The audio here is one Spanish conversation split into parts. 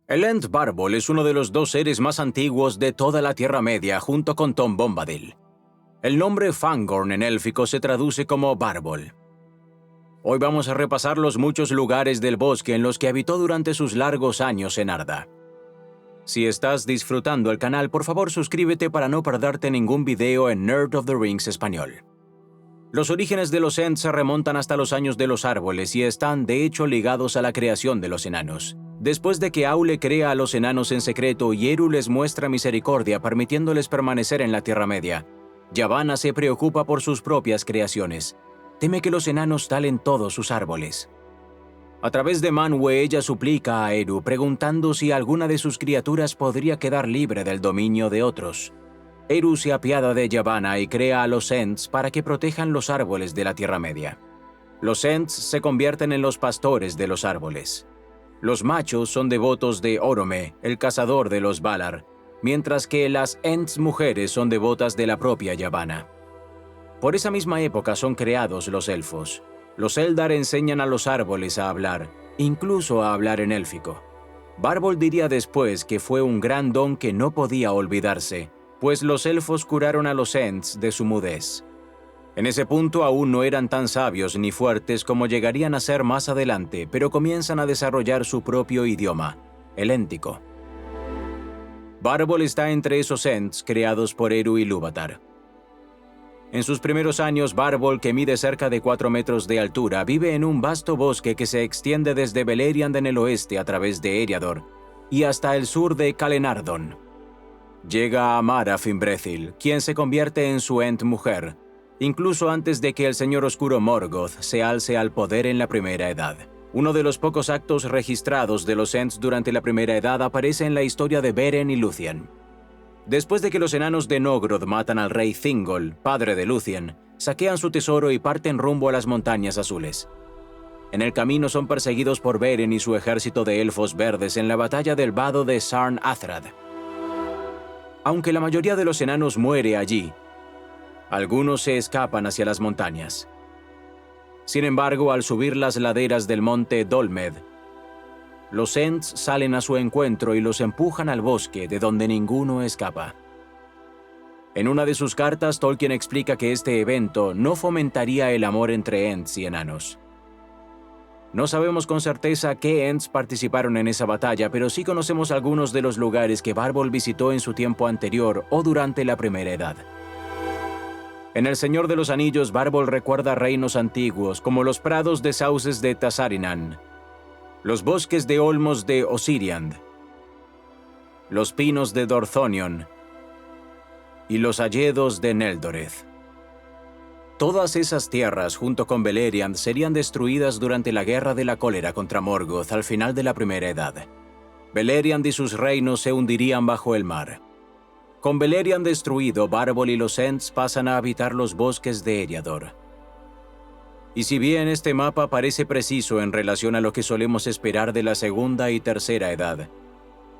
El Ent Bárbol es uno de los dos seres más antiguos de toda la Tierra Media junto con Tom Bombadil. El nombre Fangorn en élfico se traduce como Bárbol. Hoy vamos a repasar los muchos lugares del bosque en los que habitó durante sus largos años en Arda. Si estás disfrutando el canal, por favor suscríbete para no perderte ningún video en Nerd of the Rings español. Los orígenes de los Ents se remontan hasta los años de los árboles y están de hecho ligados a la creación de los enanos. Después de que Aule crea a los enanos en secreto y Eru les muestra misericordia permitiéndoles permanecer en la Tierra Media, Yavanna se preocupa por sus propias creaciones. Teme que los enanos talen todos sus árboles. A través de Manwë ella suplica a Eru preguntando si alguna de sus criaturas podría quedar libre del dominio de otros. Eru se apiada de Yavanna y crea a los Ents para que protejan los árboles de la Tierra Media. Los Ents se convierten en los pastores de los árboles. Los machos son devotos de Orome, el cazador de los Valar, mientras que las Ents mujeres son devotas de la propia Yavanna. Por esa misma época son creados los elfos. Los Eldar enseñan a los árboles a hablar, incluso a hablar en élfico. Bárbol diría después que fue un gran don que no podía olvidarse, pues los elfos curaron a los Ents de su mudez. En ese punto aún no eran tan sabios ni fuertes como llegarían a ser más adelante, pero comienzan a desarrollar su propio idioma, el éntico. Bárbol está entre esos Ents creados por Eru y Ilúvatar. En sus primeros años, Bárbol, que mide cerca de 4 metros de altura, vive en un vasto bosque que se extiende desde Beleriand en el oeste a través de Eriador y hasta el sur de Calenardon. Llega a amar a Fimbrethill, quien se convierte en su Ent mujer, incluso antes de que el Señor Oscuro Morgoth se alce al poder en la Primera Edad. Uno de los pocos actos registrados de los Ents durante la Primera Edad aparece en la historia de Beren y Lúthien. Después de que los enanos de Nogrod matan al rey Thingol, padre de Lúthien, saquean su tesoro y parten rumbo a las Montañas Azules. En el camino son perseguidos por Beren y su ejército de elfos verdes en la batalla del vado de Sarn Athrad. Aunque la mayoría de los enanos muere allí, algunos se escapan hacia las montañas. Sin embargo, al subir las laderas del monte Dolmed, los Ents salen a su encuentro y los empujan al bosque, de donde ninguno escapa. En una de sus cartas, Tolkien explica que este evento no fomentaría el amor entre Ents y enanos. No sabemos con certeza qué Ents participaron en esa batalla, pero sí conocemos algunos de los lugares que Bárbol visitó en su tiempo anterior o durante la Primera Edad. En El Señor de los Anillos, Bárbol recuerda reinos antiguos como los prados de sauces de Tazarinan, los bosques de olmos de Osiriand, los pinos de Dorthonion y los hayedos de Neldoreth. Todas esas tierras, junto con Beleriand, serían destruidas durante la Guerra de la Cólera contra Morgoth al final de la Primera Edad. Beleriand y sus reinos se hundirían bajo el mar. Con Beleriand destruido, Bárbol y los Ents pasan a habitar los bosques de Eriador. Y si bien este mapa parece preciso en relación a lo que solemos esperar de la Segunda y Tercera Edad,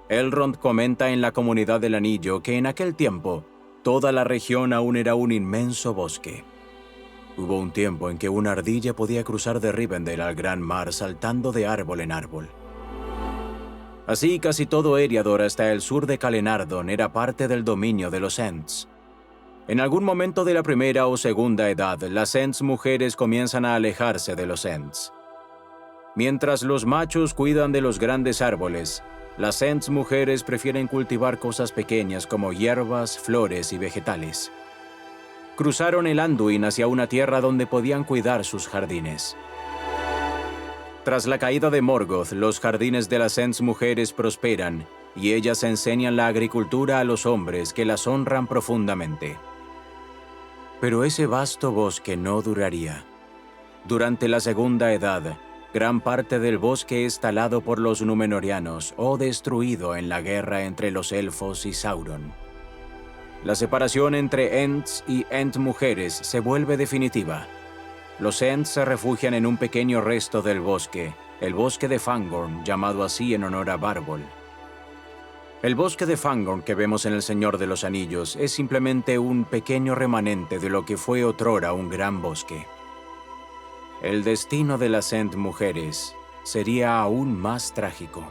Elrond comenta en la Comunidad del Anillo que en aquel tiempo toda la región aún era un inmenso bosque. Hubo un tiempo en que una ardilla podía cruzar de Rivendell al gran mar saltando de árbol en árbol. Así casi todo Eriador hasta el sur de Calenardon era parte del dominio de los Ents. En algún momento de la Primera o Segunda Edad, las Ents mujeres comienzan a alejarse de los Ents. Mientras los machos cuidan de los grandes árboles, las Ents mujeres prefieren cultivar cosas pequeñas como hierbas, flores y vegetales. Cruzaron el Anduin hacia una tierra donde podían cuidar sus jardines. Tras la caída de Morgoth, los jardines de las Ents mujeres prosperan y ellas enseñan la agricultura a los hombres que las honran profundamente. Pero ese vasto bosque no duraría. Durante la Segunda Edad, gran parte del bosque es talado por los Númenóreanos o destruido en la guerra entre los elfos y Sauron. La separación entre Ents y Ent mujeres se vuelve definitiva. Los Ents se refugian en un pequeño resto del bosque, el bosque de Fangorn, llamado así en honor a Bárbol. El bosque de Fangorn que vemos en El Señor de los Anillos es simplemente un pequeño remanente de lo que fue otrora un gran bosque. El destino de las Ent mujeres sería aún más trágico.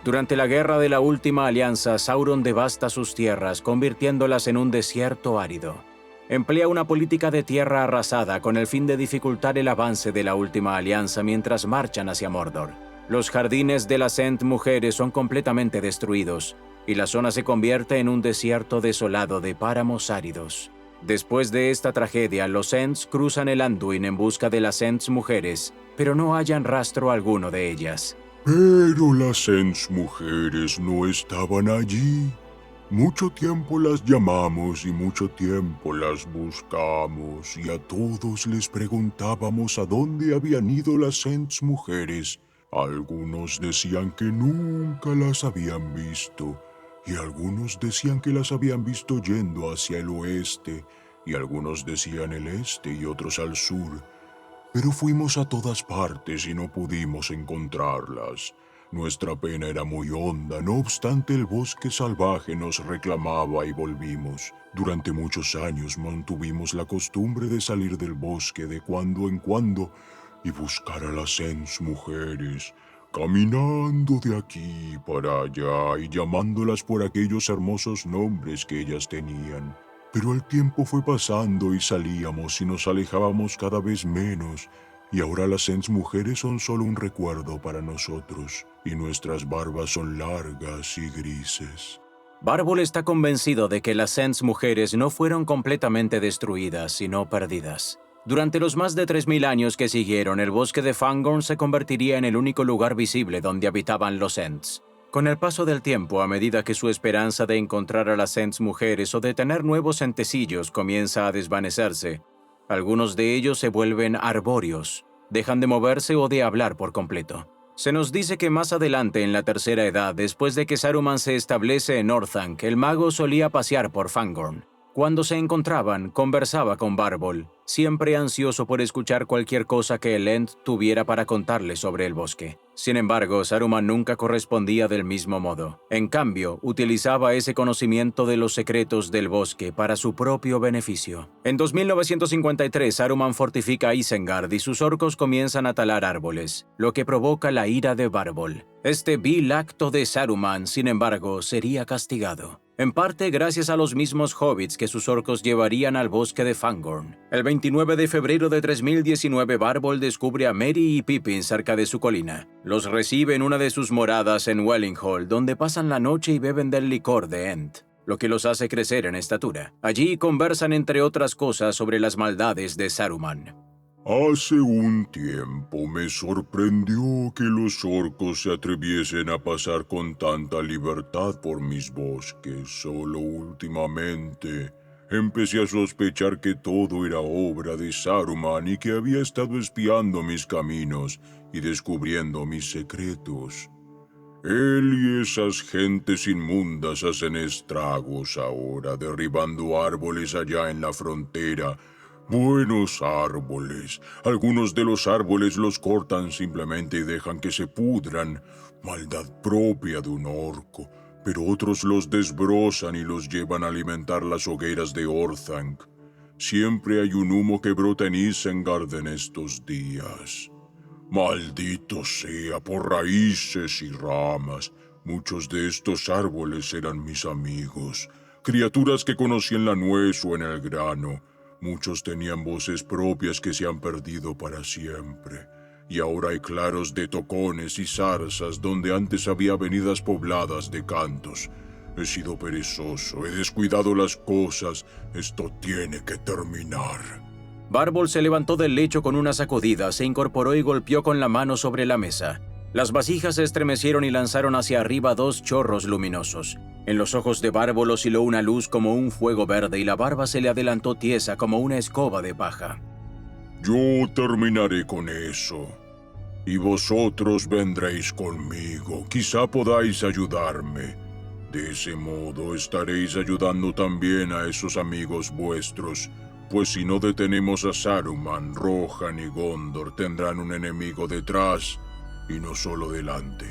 Durante la Guerra de la Última Alianza, Sauron devasta sus tierras, convirtiéndolas en un desierto árido. Emplea una política de tierra arrasada con el fin de dificultar el avance de la Última Alianza mientras marchan hacia Mordor. Los jardines de las Ent Mujeres son completamente destruidos, y la zona se convierte en un desierto desolado de páramos áridos. Después de esta tragedia, los Ents cruzan el Anduin en busca de las Ents Mujeres, pero no hallan rastro alguno de ellas. Pero las Ents Mujeres no estaban allí. Mucho tiempo las llamamos y mucho tiempo las buscamos, y a todos les preguntábamos a dónde habían ido las Ents Mujeres. Algunos decían que nunca las habían visto, y algunos decían que las habían visto yendo hacia el oeste, y algunos decían el este y otros al sur. Pero fuimos a todas partes y no pudimos encontrarlas. Nuestra pena era muy honda, no obstante el bosque salvaje nos reclamaba y volvimos. Durante muchos años mantuvimos la costumbre de salir del bosque de cuando en cuando y buscar a las Ents Mujeres, caminando de aquí para allá y llamándolas por aquellos hermosos nombres que ellas tenían. Pero el tiempo fue pasando y salíamos y nos alejábamos cada vez menos, y ahora las Ents Mujeres son solo un recuerdo para nosotros, y nuestras barbas son largas y grises. Bárbol está convencido de que las Ents Mujeres no fueron completamente destruidas, sino perdidas. Durante los más de 3000 años que siguieron, el bosque de Fangorn se convertiría en el único lugar visible donde habitaban los Ents. Con el paso del tiempo, a medida que su esperanza de encontrar a las Ents Mujeres o de tener nuevos entecillos comienza a desvanecerse, algunos de ellos se vuelven arbóreos, dejan de moverse o de hablar por completo. Se nos dice que más adelante en la Tercera Edad, después de que Saruman se establece en Orthanc, el mago solía pasear por Fangorn. Cuando se encontraban, conversaba con Bárbol, siempre ansioso por escuchar cualquier cosa que el Ent tuviera para contarle sobre el bosque. Sin embargo, Saruman nunca correspondía del mismo modo. En cambio, utilizaba ese conocimiento de los secretos del bosque para su propio beneficio. En 2953, Saruman fortifica Isengard y sus orcos comienzan a talar árboles, lo que provoca la ira de Bárbol. Este vil acto de Saruman, sin embargo, sería castigado. En parte gracias a los mismos hobbits que sus orcos llevarían al bosque de Fangorn. El 29 de febrero de 3019, Bárbol descubre a Merry y Pippin cerca de su colina. Los recibe en una de sus moradas en Wellinghall, donde pasan la noche y beben del licor de Ent, lo que los hace crecer en estatura. Allí conversan entre otras cosas sobre las maldades de Saruman. Hace un tiempo me sorprendió que los orcos se atreviesen a pasar con tanta libertad por mis bosques. Solo últimamente empecé a sospechar que todo era obra de Saruman y que había estado espiando mis caminos y descubriendo mis secretos. Él y esas gentes inmundas hacen estragos ahora, derribando árboles allá en la frontera. Buenos árboles. Algunos de los árboles los cortan simplemente y dejan que se pudran. Maldad propia de un orco. Pero otros los desbrozan y los llevan a alimentar las hogueras de Orthanc. Siempre hay un humo que brota en Isengard en estos días. Maldito sea por raíces y ramas. Muchos de estos árboles eran mis amigos. Criaturas que conocí en la nuez o en el grano. Muchos tenían voces propias que se han perdido para siempre, y ahora hay claros de tocones y zarzas donde antes había avenidas pobladas de cantos. He sido perezoso, he descuidado las cosas, esto tiene que terminar. Bárbol se levantó del lecho con una sacudida, se incorporó y golpeó con la mano sobre la mesa. Las vasijas se estremecieron y lanzaron hacia arriba 2 chorros luminosos. En los ojos de Bárbol osciló una luz como un fuego verde y la barba se le adelantó tiesa como una escoba de paja. Yo terminaré con eso, y vosotros vendréis conmigo. Quizá podáis ayudarme. De ese modo estaréis ayudando también a esos amigos vuestros, pues si no detenemos a Saruman, Rohan y Gondor tendrán un enemigo detrás, y no solo delante.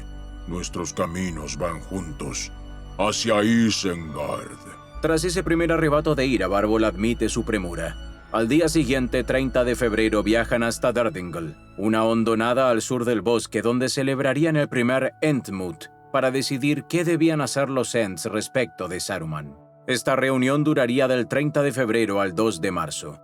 Nuestros caminos van juntos, hacia Isengard. Tras ese primer arrebato de ira, Bárbol admite su premura. Al día siguiente, 30 de febrero, viajan hasta Dardingle, una hondonada al sur del bosque donde celebrarían el primer Entmoot, para decidir qué debían hacer los Ents respecto de Saruman. Esta reunión duraría del 30 de febrero al 2 de marzo.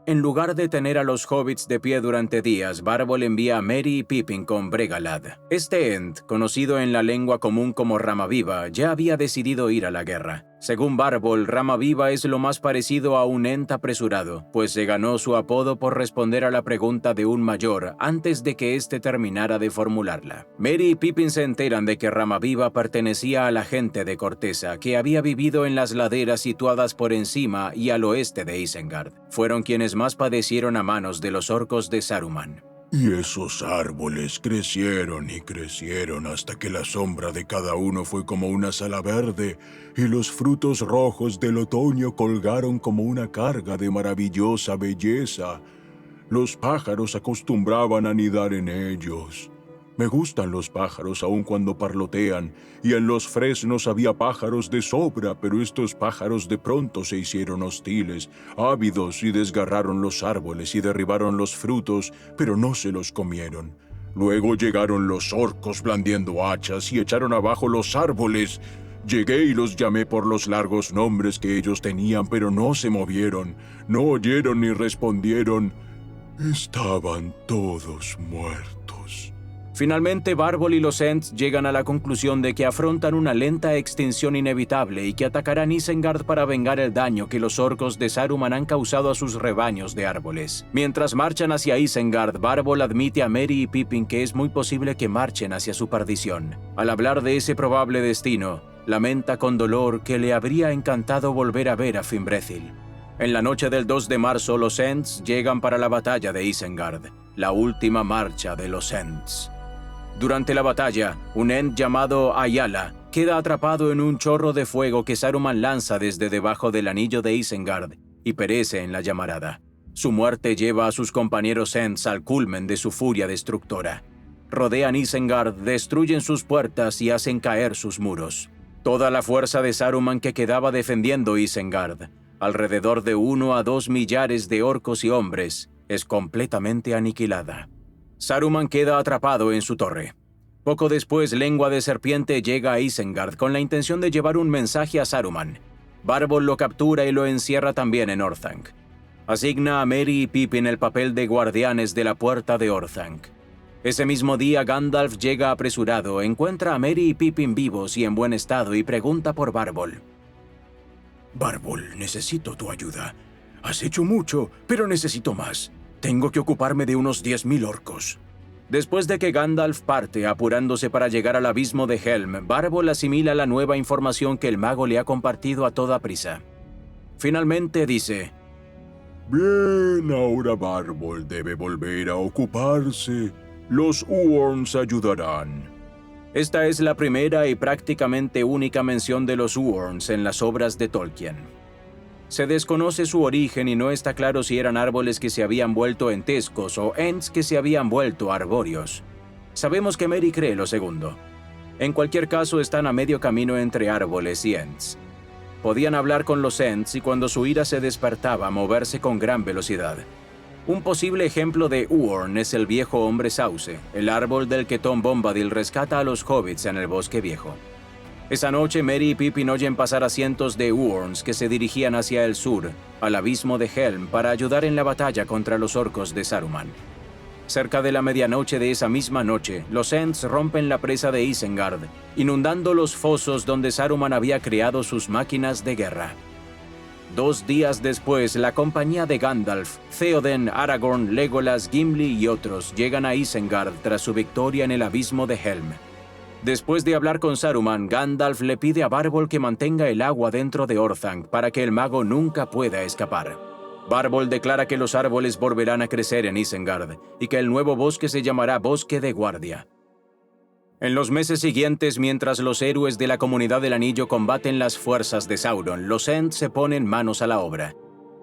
En lugar de tener a los hobbits de pie durante días, Bárbol envía a Merry y Pippin con Bregalad. Este Ent, conocido en la lengua común como Ramaviva, ya había decidido ir a la guerra. Según Bárbol, Ramaviva es lo más parecido a un Ent apresurado, pues se ganó su apodo por responder a la pregunta de un mayor antes de que éste terminara de formularla. Merry y Pippin se enteran de que Ramaviva pertenecía a la gente de Corteza, que había vivido en las laderas situadas por encima y al oeste de Isengard. Fueron quienes más padecieron a manos de los orcos de Saruman. Y esos árboles crecieron y crecieron hasta que la sombra de cada uno fue como una sala verde, y los frutos rojos del otoño colgaron como una carga de maravillosa belleza. Los pájaros acostumbraban a anidar en ellos. Me gustan los pájaros aun cuando parlotean, y en los fresnos había pájaros de sobra, pero estos pájaros de pronto se hicieron hostiles, ávidos, y desgarraron los árboles y derribaron los frutos, pero no se los comieron. Luego llegaron los orcos blandiendo hachas y echaron abajo los árboles. Llegué y los llamé por los largos nombres que ellos tenían, pero no se movieron, no oyeron ni respondieron. Estaban todos muertos. Finalmente, Bárbol y los Ents llegan a la conclusión de que afrontan una lenta extinción inevitable y que atacarán Isengard para vengar el daño que los orcos de Saruman han causado a sus rebaños de árboles. Mientras marchan hacia Isengard, Bárbol admite a Merry y Pippin que es muy posible que marchen hacia su perdición. Al hablar de ese probable destino, lamenta con dolor que le habría encantado volver a ver a Fimbrethill. En la noche del 2 de marzo, los Ents llegan para la batalla de Isengard, la última marcha de los Ents. Durante la batalla, un Ent llamado Ayala queda atrapado en un chorro de fuego que Saruman lanza desde debajo del anillo de Isengard y perece en la llamarada. Su muerte lleva a sus compañeros Ents al culmen de su furia destructora. Rodean Isengard, destruyen sus puertas y hacen caer sus muros. Toda la fuerza de Saruman que quedaba defendiendo Isengard, alrededor de 1 a 2 millares de orcos y hombres, es completamente aniquilada. Saruman queda atrapado en su torre. Poco después, Lengua de Serpiente llega a Isengard con la intención de llevar un mensaje a Saruman. Bárbol lo captura y lo encierra también en Orthanc. Asigna a Merry y Pippin el papel de guardianes de la puerta de Orthanc. Ese mismo día, Gandalf llega apresurado, encuentra a Merry y Pippin vivos y en buen estado y pregunta por Bárbol. Bárbol, necesito tu ayuda. Has hecho mucho, pero necesito más. Tengo que ocuparme de unos 10.000 orcos. Después de que Gandalf parte apurándose para llegar al abismo de Helm, Bárbol asimila la nueva información que el mago le ha compartido a toda prisa. Finalmente dice: Bien, ahora Bárbol debe volver a ocuparse. Los Uorns ayudarán. Esta es la primera y prácticamente única mención de los Uorns en las obras de Tolkien. Se desconoce su origen y no está claro si eran árboles que se habían vuelto entescos o Ents que se habían vuelto arbóreos. Sabemos que Merry cree lo segundo. En cualquier caso, están a medio camino entre árboles y Ents. Podían hablar con los Ents y cuando su ira se despertaba, moverse con gran velocidad. Un posible ejemplo de Uorn es el viejo hombre sauce, el árbol del que Tom Bombadil rescata a los hobbits en el Bosque Viejo. Esa noche, Merry y Pippin oyen pasar a cientos de Uorns que se dirigían hacia el sur, al abismo de Helm, para ayudar en la batalla contra los orcos de Saruman. Cerca de la medianoche de esa misma noche, los Ents rompen la presa de Isengard, inundando los fosos donde Saruman había creado sus máquinas de guerra. 2 días después, la compañía de Gandalf, Theoden, Aragorn, Legolas, Gimli y otros llegan a Isengard tras su victoria en el abismo de Helm. Después de hablar con Saruman, Gandalf le pide a Bárbol que mantenga el agua dentro de Orthanc para que el mago nunca pueda escapar. Bárbol declara que los árboles volverán a crecer en Isengard y que el nuevo bosque se llamará Bosque de Guardia. En los meses siguientes, mientras los héroes de la Comunidad del Anillo combaten las fuerzas de Sauron, los Ents se ponen manos a la obra.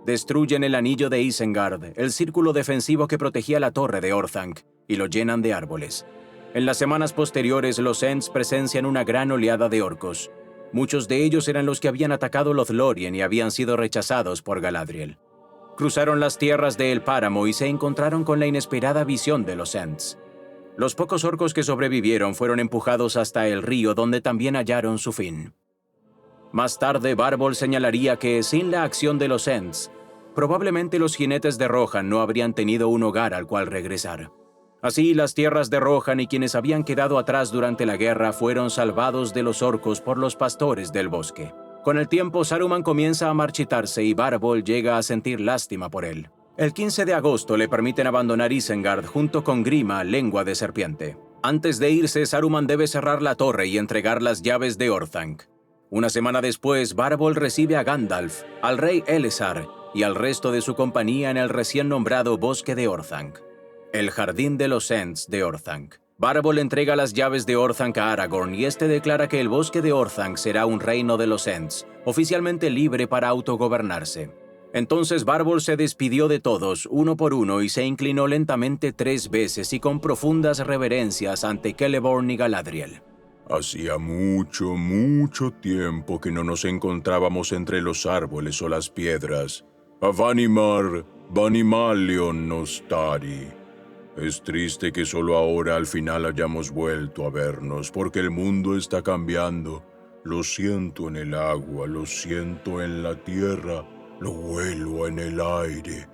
Destruyen el anillo de Isengard, el círculo defensivo que protegía la torre de Orthanc, y lo llenan de árboles. En las semanas posteriores, los Ents presencian una gran oleada de orcos. Muchos de ellos eran los que habían atacado Lothlórien y habían sido rechazados por Galadriel. Cruzaron las tierras de El Páramo y se encontraron con la inesperada visión de los Ents. Los pocos orcos que sobrevivieron fueron empujados hasta el río, donde también hallaron su fin. Más tarde, Barbol señalaría que, sin la acción de los Ents, probablemente los jinetes de Rohan no habrían tenido un hogar al cual regresar. Así, las tierras de Rohan y quienes habían quedado atrás durante la guerra fueron salvados de los orcos por los pastores del bosque. Con el tiempo, Saruman comienza a marchitarse y Barbol llega a sentir lástima por él. El 15 de agosto le permiten abandonar Isengard junto con Grima, lengua de serpiente. Antes de irse, Saruman debe cerrar la torre y entregar las llaves de Orthanc. Una semana después, Barbol recibe a Gandalf, al rey Elessar y al resto de su compañía en el recién nombrado Bosque de Orthanc, el Jardín de los Ents de Orthanc. Barbol entrega las llaves de Orthanc a Aragorn y este declara que el Bosque de Orthanc será un reino de los Ents, oficialmente libre para autogobernarse. Entonces Barbol se despidió de todos, uno por uno, y se inclinó lentamente 3 veces y con profundas reverencias ante Celeborn y Galadriel. Hacía mucho, mucho tiempo que no nos encontrábamos entre los árboles o las piedras. Avanimar, Vanimalion Nostari. Es triste que solo ahora al final hayamos vuelto a vernos, porque el mundo está cambiando. Lo siento en el agua, lo siento en la tierra, lo huelo en el aire.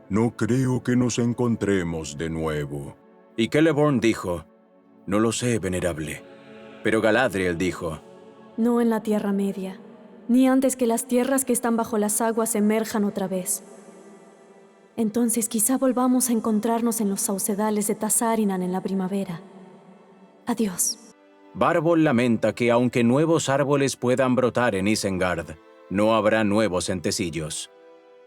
No creo que nos encontremos de nuevo. Y Celeborn dijo: «No lo sé, venerable». Pero Galadriel dijo: No en la Tierra Media, ni antes que las tierras que están bajo las aguas emerjan otra vez. Entonces quizá volvamos a encontrarnos en los saucedales de Tazarinan en la primavera. Adiós. Barbol lamenta que aunque nuevos árboles puedan brotar en Isengard, no habrá nuevos entecillos.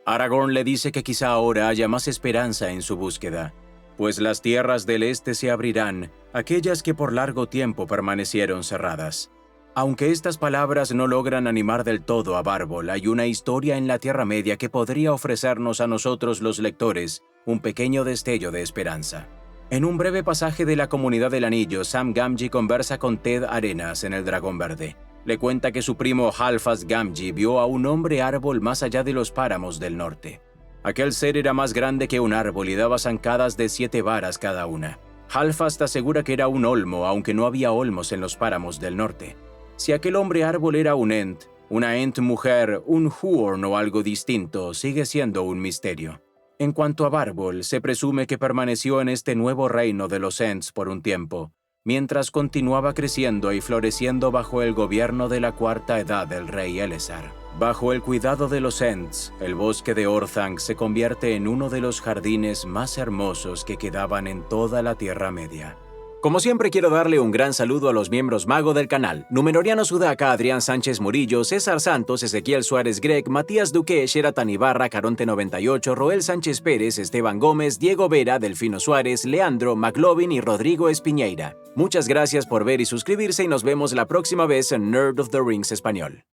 Aragorn le dice que quizá ahora haya más esperanza en su búsqueda, pues las tierras del este se abrirán, aquellas que por largo tiempo permanecieron cerradas. Aunque estas palabras no logran animar del todo a Barbol, hay una historia en la Tierra Media que podría ofrecernos a nosotros los lectores un pequeño destello de esperanza. En un breve pasaje de La Comunidad del Anillo, Sam Gamgee conversa con Ted Arenas en el Dragón Verde. Le cuenta que su primo Halfast Gamgee vio a un hombre árbol más allá de los páramos del norte. Aquel ser era más grande que un árbol y daba zancadas de 7 varas cada una. Halfast asegura que era un olmo, aunque no había olmos en los páramos del norte. Si aquel hombre árbol era un Ent, una Ent mujer, un Huorn o algo distinto, sigue siendo un misterio. En cuanto a Barbol, se presume que permaneció en este nuevo reino de los Ents por un tiempo, mientras continuaba creciendo y floreciendo bajo el gobierno de la Cuarta Edad del rey Elessar. Bajo el cuidado de los Ents, el bosque de Orthanc se convierte en uno de los jardines más hermosos que quedaban en toda la Tierra Media. Como siempre, quiero darle un gran saludo a los miembros mago del canal: Númenoriano Sudaca, Adrián Sánchez Murillo, César Santos, Ezequiel Suárez Greg, Matías Duque, Sheratan Ibarra, Caronte 98, Roel Sánchez Pérez, Esteban Gómez, Diego Vera, Delfino Suárez, Leandro, McLovin y Rodrigo Espiñeira. Muchas gracias por ver y suscribirse y nos vemos la próxima vez en Nerd of the Rings Español.